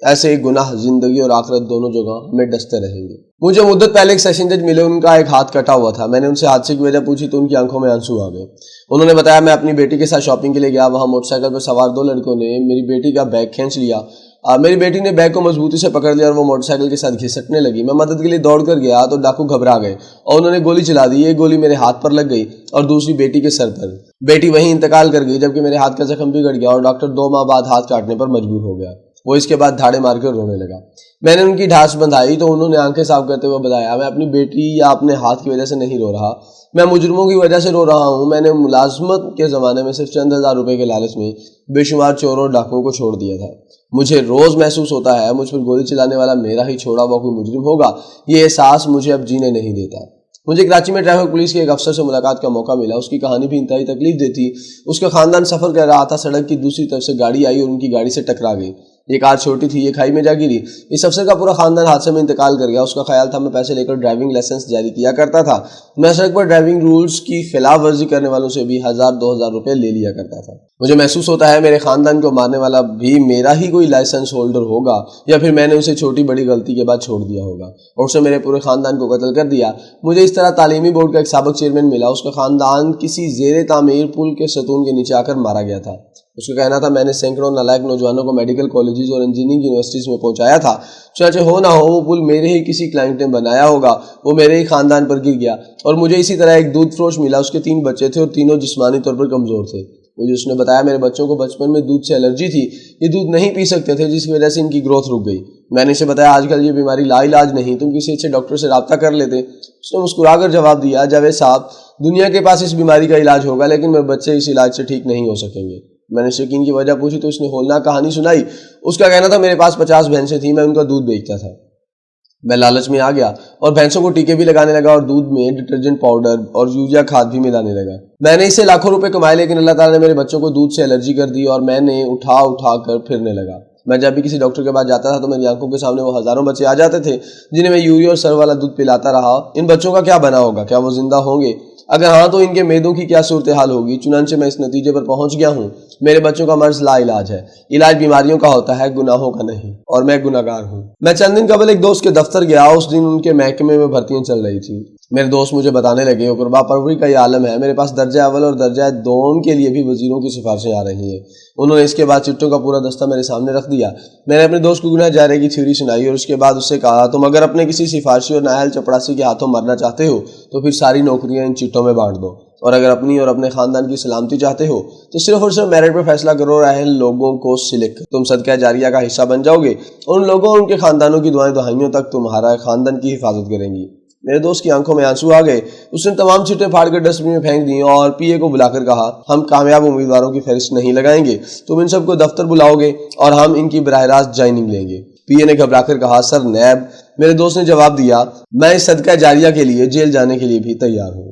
ایسے ہی گناہ زندگی اور آخرت دونوں جگہ میں ڈستے رہیں گے۔ مجھے مدت پہلے ایک سیشن جج ملے، ان کا ایک ہاتھ کٹا ہوا تھا۔ میں نے ان سے حادثے کی وجہ پوچھی تو ان کی آنکھوں میں آنسو آ گئے۔ انہوں نے بتایا میں اپنی بیٹی کے ساتھ شاپنگ کے لیے گیا، وہاں موٹر سائیکل پر سوار 2 لڑکوں نے میری بیٹی کا بیگ کھینچ لیا۔ میری بیٹی نے بیگ کو مضبوطی سے پکڑ لیا اور وہ موٹر سائیکل کے ساتھ گھسٹنے لگی۔ میں مدد کے لیے دوڑ کر گیا تو ڈاکو گھبرا گئے اور انہوں نے گولی چلا دی۔ ایک گولی میرے ہاتھ پر لگ گئی اور دوسری بیٹی کے سر پر۔ بیٹی وہیں انتقال کر گئی، جبکہ میرے ہاتھ کا زخم بگڑ گیا اور ڈاکٹر 2 ماہ بعد ہاتھ کاٹنے پر مجبور ہو گیا۔ وہ اس کے بعد دھاڑے مار کر رونے لگا۔ میں نے ان کی ڈھانس بندھائی تو انہوں نے آنکھیں صاف کرتے ہوئے بتایا میں اپنی بیٹی یا اپنے ہاتھ کی وجہ سے نہیں رو رہا، میں مجرموں کی وجہ سے رو رہا ہوں۔ میں نے ملازمت کے زمانے میں صرف چند ہزار روپے کے لالچ میں بے شمار چوروں اور ڈاکوؤں کو چھوڑ دیا تھا۔ مجھے روز محسوس ہوتا ہے مجھ پر گولی چلانے والا میرا ہی چھوڑا ہوا کوئی مجرم ہوگا۔ یہ احساس مجھے اب جینے نہیں دیتا۔ مجھے کراچی میں ٹریفک پولیس کے ایک افسر سے ملاقات کا موقع ملا۔ اس کی کہانی بھی انتہائی تکلیف دہ تھی۔ اس کا خاندان سفر کر رہا تھا، سڑک کی دوسری طرف سے گاڑی آئی اور ان کی گاڑی سے ٹکرا گئی۔ یہ کار چھوٹی تھی، یہ کھائی میں جا گری۔ اس افسر کا پورا خاندان حادثے میں انتقال کر گیا۔ اس کا خیال تھا میں پیسے لے کر ڈرائیونگ لائسنس جاری کیا کرتا تھا، میں سڑک پر ڈرائیونگ رولز کی خلاف ورزی کرنے والوں سے بھی 1000-2000 روپے لے لیا کرتا تھا۔ مجھے محسوس ہوتا ہے میرے خاندان کو مارنے والا بھی میرا ہی کوئی لائسنس ہولڈر ہوگا، یا پھر میں نے اسے چھوٹی بڑی غلطی کے بعد چھوڑ دیا ہوگا اور اسے میرے پورے خاندان کو قتل کر دیا۔ مجھے اس طرح تعلیمی بورڈ کا ایک سابق چیئرمین ملا۔ اس کا خاندان کسی زیر تعمیر پل کے ستون کے نیچے آ کر مارا گیا تھا۔ اس کا کہنا تھا میں نے سینکڑوں نالائق نوجوانوں کو میڈیکل کالجز اور انجینئرنگ یونیورسٹیز میں پہنچایا تھا، چنانچہ ہو نہ ہو وہ پل میرے ہی کسی کلائنٹ نے بنایا ہوگا، وہ میرے ہی خاندان پر گر گیا۔ اور مجھے اسی طرح ایک دودھ فروش ملا، اس کے 3 بچے تھے اور تینوں جسمانی طور پر کمزور تھے۔ مجھے اس نے بتایا میرے بچوں کو بچپن میں دودھ سے الرجی تھی، یہ دودھ نہیں پی سکتے تھے جس کی وجہ سے ان کی گروتھ رک گئی۔ میں نے اسے بتایا آج کل یہ بیماری لا علاج نہیں، تم کسی اچھے ڈاکٹر سے رابطہ کر لیتے۔ اس نے مسکرا کر جواب دیا جاوید صاحب دنیا کے پاس اس بیماری کا علاج ہوگا لیکن میرے بچے اس علاج سے ٹھیک نہیں ہو سکیں گے۔ میں نے یقین کی وجہ پوچھی تو اس نے ہولناک کہانی سنائی۔ اس کا کہنا تھا میرے پاس 50 بھینسیں تھیں، میں ان کا دودھ بیچتا تھا۔ میں لالچ میں آ گیا اور بھینسوں کو ٹیکے بھی لگانے لگا اور دودھ میں ڈٹرجنٹ پاؤڈر اور یوریا کھاد بھی ملانے لگا۔ میں نے اس سے لاکھوں روپے کمائے لیکن اللہ تعالیٰ نے میرے بچوں کو دودھ سے الرجی کر دی اور میں نے اٹھا کر پھرنے لگا۔ میں جب بھی کسی ڈاکٹر کے پاس جاتا تھا تو میری آنکھوں کے سامنے وہ ہزاروں بچے آ جاتے تھے جنہیں میں یوریا اور سر والا دودھ پلاتا رہا۔ ان بچوں کا کیا بنا ہوگا؟ کیا وہ زندہ ہوں گے؟ اگر ہاں تو ان کے معدوں کی کیا صورتحال ہوگی؟ چنانچہ میں اس نتیجے پر پہنچ گیا ہوں میرے بچوں کا مرض لا علاج ہے۔ علاج بیماریوں کا ہوتا ہے، گناہوں کا نہیں، اور میں گناہگار ہوں۔ میں چند دن قبل ایک دوست کے دفتر گیا، اس دن ان کے محکمے میں بھرتیاں چل رہی تھیں۔ میرے دوست مجھے بتانے لگے غربا پروری کا یہ عالم ہے، میرے پاس درجہ اول اور درجہ دوم کے لیے بھی وزیروں کی سفارشیں آ رہی ہیں۔ انہوں نے اس کے بعد چٹوں کا پورا دستہ میرے سامنے رکھ دیا۔ میں نے اپنے دوست کو گناہ جارے کی تھیوری سنائی اور اس کے بعد اس سے کہا تم اگر اپنے کسی سفارشی اور نااہل چپڑاسی کے ہاتھوں مرنا چاہتے ہو تو پھر ساری نوکریاں ان چٹوں میں بانٹ دو، اور اگر اپنی اور اپنے خاندان کی سلامتی چاہتے ہو تو صرف اور صرف میرٹ پر فیصلہ کرو اور اہل لوگوں کو سلیکٹ، تم صدقہ جاریہ کا حصہ بن جاؤ گے۔ ان لوگوں اور ان کے خاندانوں کی دعائیں دہائیوں تک تمہارا خاندان کی حفاظت کریں گی۔ میرے دوست کی آنکھوں میں آنسو آ گئے۔ اس نے تمام چٹیں پھاڑ کر ڈسٹ بن میں پھینک دیں اور پی اے کو بلا کر کہا ہم کامیاب امیدواروں کی فہرست نہیں لگائیں گے، تم ان سب کو دفتر بلاؤ گے اور ہم ان کی براہ راست جوائننگ لیں گے۔ پی اے نے گھبرا کر کہا سر نیب۔ میرے دوست نے جواب دیا میں اس صدقہ جاریہ کے لیے جیل جانے کے لیے بھی تیار ہوں۔